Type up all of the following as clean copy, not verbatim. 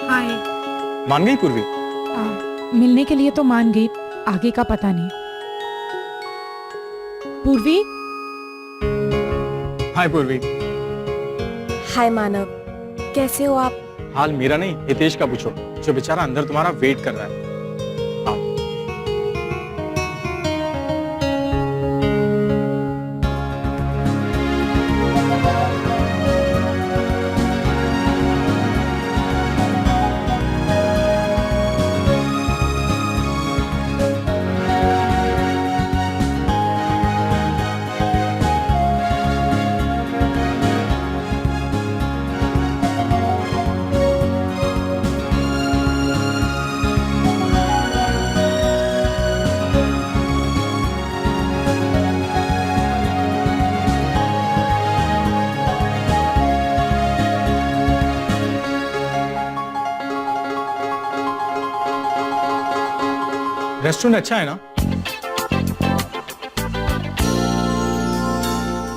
हाय। मान गई पूर्वी? मिलने के लिए तो मान गई, आगे का पता नहीं। पूर्वी। हाय पूर्वी। हाय मानव, कैसे हो आप? हाल मेरा नहीं, हितेश का पूछो, जो बेचारा अंदर तुम्हारा वेट कर रहा है। रेस्टोरेंट अच्छा है ना?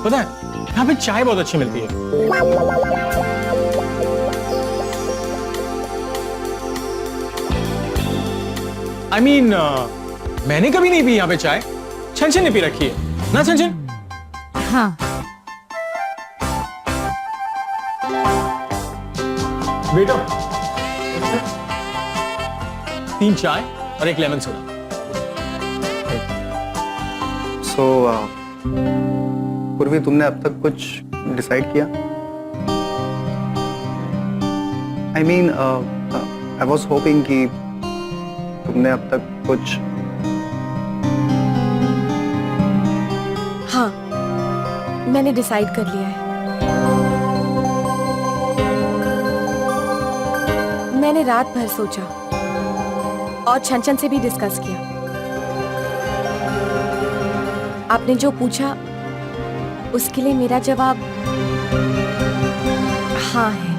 पता है यहाँ पे चाय बहुत अच्छी मिलती है। I mean, मैंने कभी नहीं पी यहाँ पे चाय। छन ने पी रखी है ना छन? हाँ। बेटा 3 चाय और 1 लेमन सोडा। पूर्वी, तुमने अब तक कुछ डिसाइड किया? I mean, I was hoping कि तुमने अब तक कुछ। हाँ, मैंने डिसाइड कर लिया है। मैंने रात भर सोचा और छन से भी डिस्कस किया। आपने जो पूछा उसके लिए मेरा जवाब हाँ है।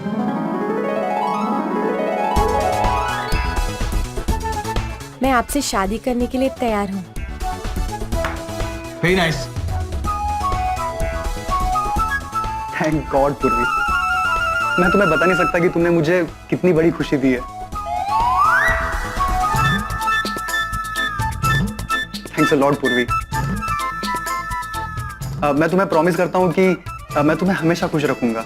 मैं आपसे शादी करने के लिए तैयार हूँ। Very nice. थैंक गॉड पूर्वी, मैं तुम्हें बता नहीं सकता कि तुमने मुझे कितनी बड़ी खुशी दी है। थैंक्स अ लॉट पूर्वी। मैं तुम्हें प्रॉमिस करता हूं कि मैं तुम्हें हमेशा खुश रखूंगा।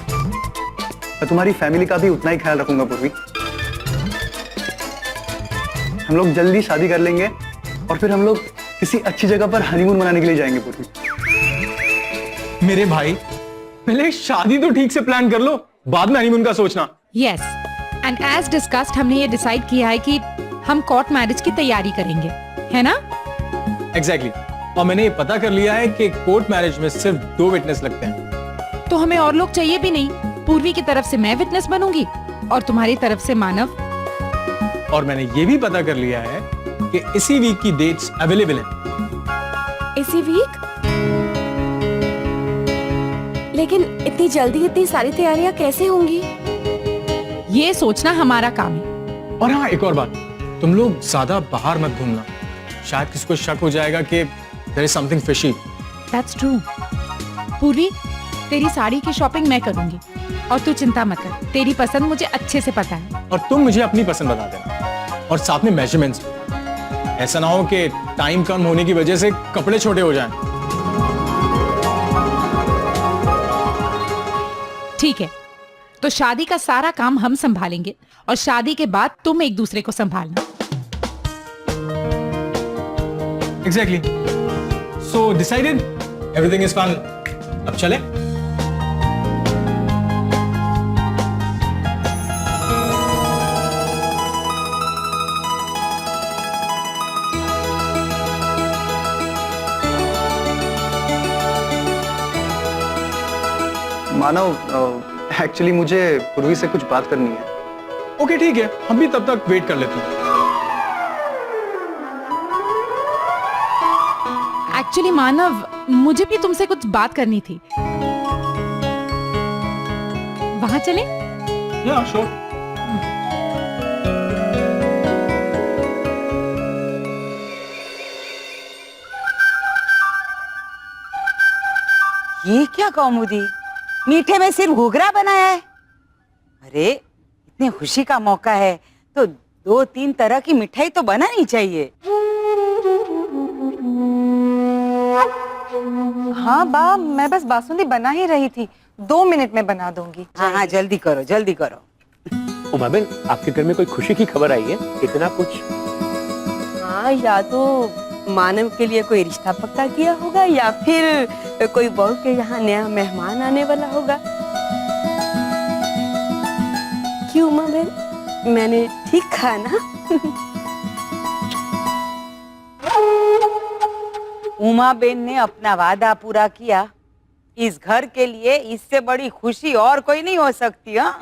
मैं तुम्हारी फैमिली का भी उतना ही ख्याल रखूंगा पूर्वी। हम लोग जल्दी शादी कर लेंगे और फिर हम लोग किसी अच्छी जगह पर हनीमून मनाने के लिए जाएंगे पूर्वी। मेरे भाई, पहले शादी तो ठीक से प्लान कर लो, बाद में हनीमून का सोचना। यस, एंड एज डिस्कस्ड हमने ये डिसाइड किया है कि हम कोर्ट मैरिज की तैयारी करेंगे, है ना? एग्जैक्टली। और मैंने ये पता कर लिया है कि कोर्ट मैरिज में सिर्फ 2 विटनेस लगते हैं। तो हमें और लोग चाहिए भी नहीं। पूर्वी की तरफ से मैं विटनेस बनूंगी और तुम्हारी तरफ से मानव। और मैंने ये भी पता कर लिया है कि इसी वीक की डेट्स अवेलेबल हैं। इसी वीक? लेकिन इतनी जल्दी इतनी सारी तैयारियां कैसे होंगी? ये सोचना हमारा काम है। और हाँ, एक और बात, तुम लोग ज्यादा बाहर मत घूमना, शायद किसी को शक हो जाएगा कि there is something fishy। That's true। पूर्वी, तेरी साड़ी की शॉपिंग मैं करूंगी और तू चिंता मत कर, तेरी पसंद मुझे अच्छे से पता है। और तुम मुझे अपनी पसंद बता देना, और साथ में मेजरमेंट्स। ऐसा ना हो कि टाइम कम होने की वजह से कपड़े छोटे हो जाएं। ठीक है, तो शादी का सारा काम हम संभालेंगे और शादी के बाद तुम एक दूसरे को संभालना। Exactly। So decided? Everything is fine। अब चले? मानव, एक्चुअली मुझे पूर्वी से कुछ बात करनी है। ओके ठीक है, हम भी तब तक वेट कर लेते हैं। एक्चुअली मानव, मुझे भी तुमसे कुछ बात करनी थी। वहां चले? या श्योर। ये क्या कौमुदी, मीठे में सिर्फ घूघरा बनाया है? अरे इतने खुशी का मौका है तो 2-3 तरह की मिठाई तो बनानी चाहिए। हाँ बा, मैं बस बासुंदी बना ही रही थी, 2 मिनट में बना दूंगी। हाँ हाँ, जल्दी करो जल्दी करो। उमा बहन, आपके घर में कोई खुशी की खबर आई है? इतना कुछ? हाँ, या तो मानव के लिए कोई रिश्ता पक्का किया होगा या फिर कोई बहू के यहाँ नया मेहमान आने वाला होगा। क्यों उमा बहन, मैंने ठीक कहा ना? उमा बेन ने अपना वादा पूरा किया। इस घर के लिए इससे बड़ी खुशी और कोई नहीं हो सकती। हाँ,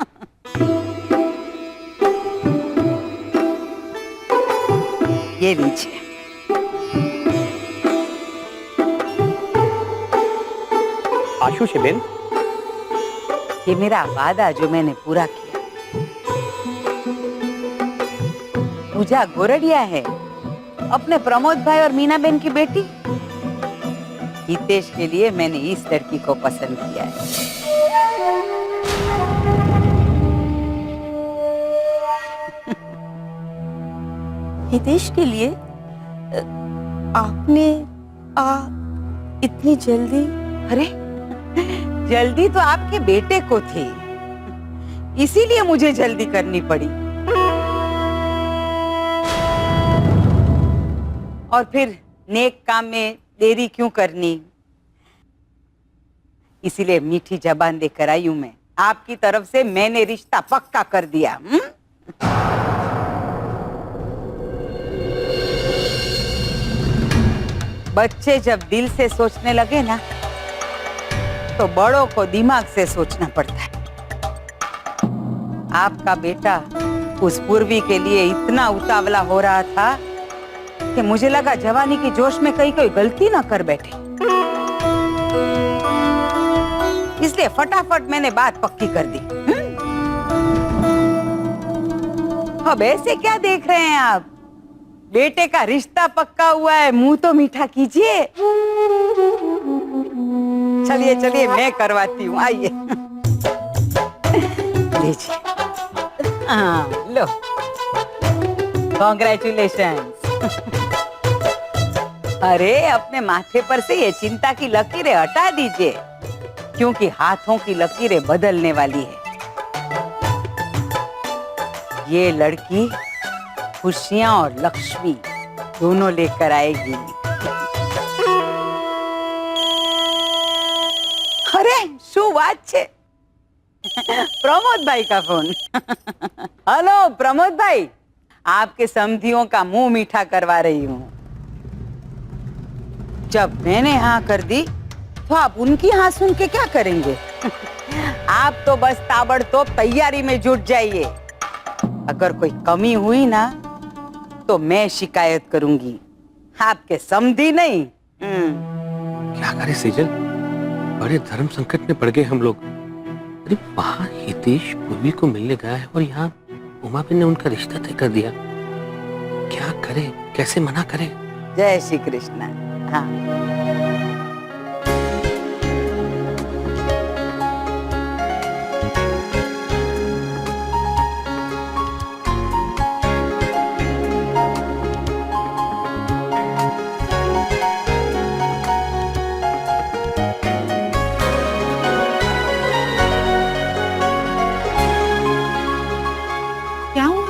ये लीजिए। आशुष बेन, ये मेरा वादा जो मैंने पूरा किया। पूजा गोरडिया है, अपने प्रमोद भाई और मीना बेन की बेटी। हितेश के लिए मैंने इस लड़की को पसंद किया है। हितेश के लिए आपने इतनी जल्दी? अरे जल्दी तो आपके बेटे को थी, इसीलिए मुझे जल्दी करनी पड़ी। और फिर नेक काम में देरी क्यों करनी, इसीलिए मीठी जबान देकर आई हूं मैं। आपकी तरफ से मैंने रिश्ता पक्का कर दिया। बच्चे जब दिल से सोचने लगे ना तो बड़ों को दिमाग से सोचना पड़ता है। आपका बेटा उस पूर्वी के लिए इतना उतावला हो रहा था कि मुझे लगा जवानी के जोश में कहीं कोई गलती ना कर बैठे, इसलिए फटाफट मैंने बात पक्की कर दी। अब ऐसे क्या देख रहे हैं आप? बेटे का रिश्ता पक्का हुआ है, मुंह तो मीठा कीजिए। चलिए चलिए, मैं करवाती हूँ, आइए। लीजिए। हाँ, लो, कॉन्ग्रेचुलेशंस। अरे अपने माथे पर से ये चिंता की लकीरें हटा दीजिए, क्योंकि हाथों की लकीरें बदलने वाली है। ये लड़की खुशियां और लक्ष्मी दोनों लेकर आएगी। अरे શું વાત છે? प्रमोद भाई का फोन। हेलो प्रमोद भाई, आपके समधियों का मुंह मीठा करवा रही हूँ। जब मैंने हाँ कर दी तो आप उनकी हाँ सुन के क्या करेंगे? आप तो बस ताबड़तोड़ तैयारी में जुट जाइए। अगर कोई कमी हुई ना तो मैं शिकायत करूंगी, आपके समधी नहीं। क्या करे सेजल, बड़े धर्म संकट में पड़ गए हम लोग। अरे वहाँ हितेश पूर्वी को मिलने गया है और यहाँ उमा बेन ने उनका रिश्ता तय कर दिया। क्या करे, कैसे मना करे? जय श्री कृष्ण। हाँ, क्या हुआ?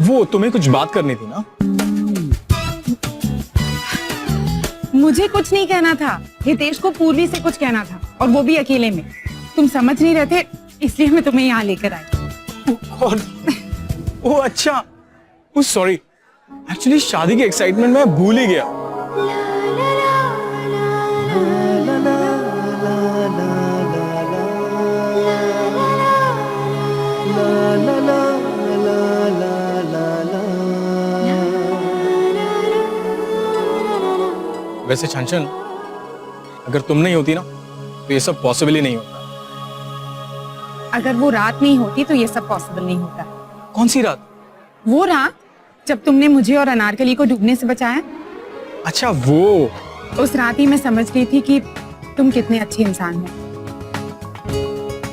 वो तुम्हें कुछ बात करनी थी ना? मुझे कुछ नहीं कहना था, हितेश को पूर्वी से कुछ कहना था, और वो भी अकेले में। तुम समझ नहीं रहे थे, इसलिए मैं तुम्हें यहाँ लेकर आई। और ओ अच्छा, ओ सॉरी, एक्चुअली शादी के एक्साइटमेंट में भूल ही गया। वैसे छंचन, अगर तुम नहीं होती ना तो ये सब पॉसिबल ही नहीं होता। अगर वो रात नहीं होती तो ये सब पॉसिबल नहीं होता। कौन सी रात? वो रात जब तुमने मुझे और अनारकली को डूबने से बचाया। अच्छा वो। उस रात ही मैं समझ गई थी कि तुम कितने अच्छे इंसान हो।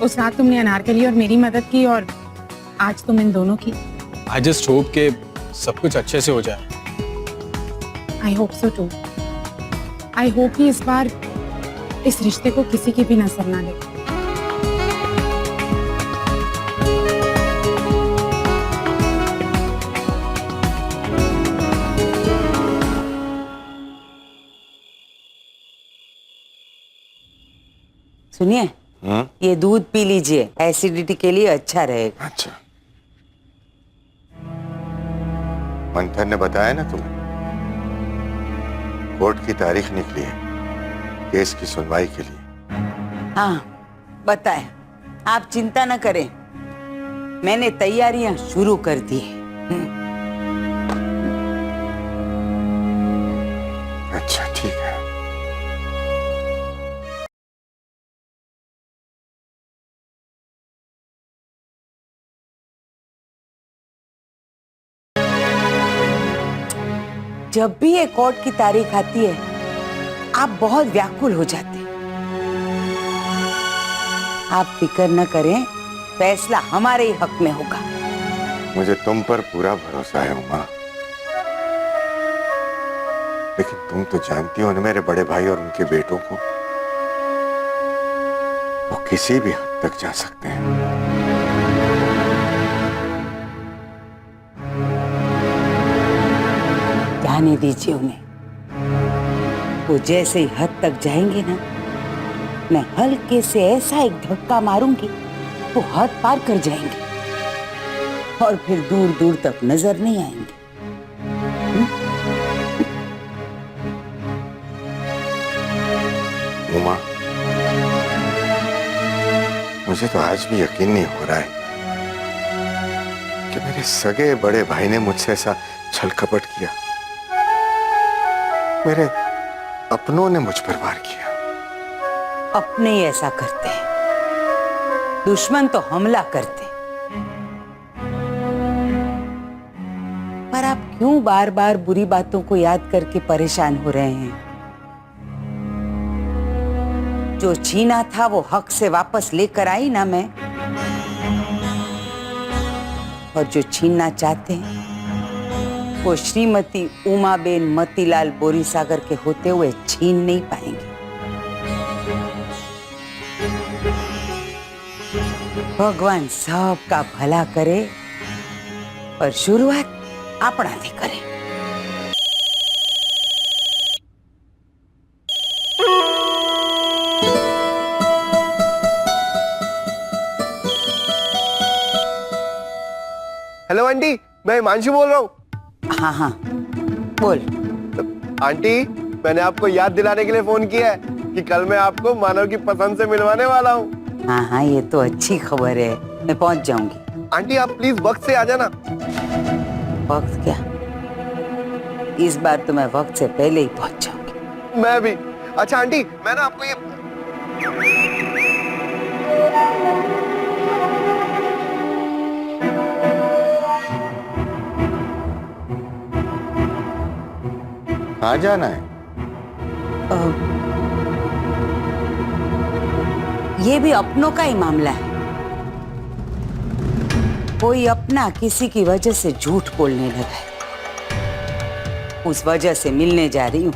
उस रात तुमने अनारकली और मेरी मदद की और आज तुम इन दोनों की। आई जस्ट होप के सब कुछ अच्छे से हो जाए। I hope so too. I hope कि इस बार इस रिश्ते को किसी की भी नजर ना लगे। सुनिए, ये दूध पी लीजिए, एसिडिटी के लिए अच्छा रहेगा। अच्छा, मंथन ने बताया ना तुम्हें, कोर्ट की तारीख निकली है केस की सुनवाई के लिए। हाँ, बताए। आप चिंता न करें, मैंने तैयारियां शुरू कर दी है। अच्छा ठीक है। जब भी ये कोर्ट की तारीख आती है, आप बहुत व्याकुल हो जाते हैं। आप फिक्र न करें, फैसला हमारे ही हक में होगा। मुझे तुम पर पूरा भरोसा है उमा, लेकिन तुम तो जानती हो ना मेरे बड़े भाई और उनके बेटों को, वो किसी भी हद तक जा सकते हैं। जाने दीजिए उन्हें, वो जैसे ही हद तक जाएंगे ना, मैं हल्के से ऐसा एक धक्का मारूंगी, वो हद पार कर जाएंगे और फिर दूर दूर तक नजर नहीं आएंगे। उमा, मुझे तो आज भी यकीन नहीं हो रहा है कि मेरे सगे बड़े भाई ने मुझसे ऐसा छल कपट किया। मेरे अपनों ने मुझ पर वार किया। अपने ही ऐसा करते हैं, दुश्मन तो हमला करते हैं। पर आप क्यों बार बार बुरी बातों को याद करके परेशान हो रहे हैं? जो छीना था वो हक से वापस लेकर आई ना मैं, और जो छीनना चाहते हैं वो श्रीमती उमाबेन मतीलाल बोरीसागर के होते हुए छीन नहीं पाएंगे। भगवान सबका भला करे और शुरुआत अपना से करे। हेलो आंटी, मैं हिमांशु बोल रहा हूँ। हाँ हाँ बोल। आंटी, मैंने आपको याद दिलाने के लिए फोन किया है कि कल मैं आपको मानव की पसंद से मिलवाने वाला हूँ। हाँ हाँ, ये तो अच्छी खबर है, मैं पहुंच जाऊंगी। आंटी आप प्लीज वक्त से आ जाना। वक्त क्या, इस बार तो मैं वक्त से पहले ही पहुंच जाऊंगी। मैं भी। अच्छा आंटी, मैं ना आपको ये कहाँ जाना है? ये भी अपनों का ही मामला है। कोई अपना किसी की वजह से झूठ बोलने लगा है, उस वजह से मिलने जा रही हूँ।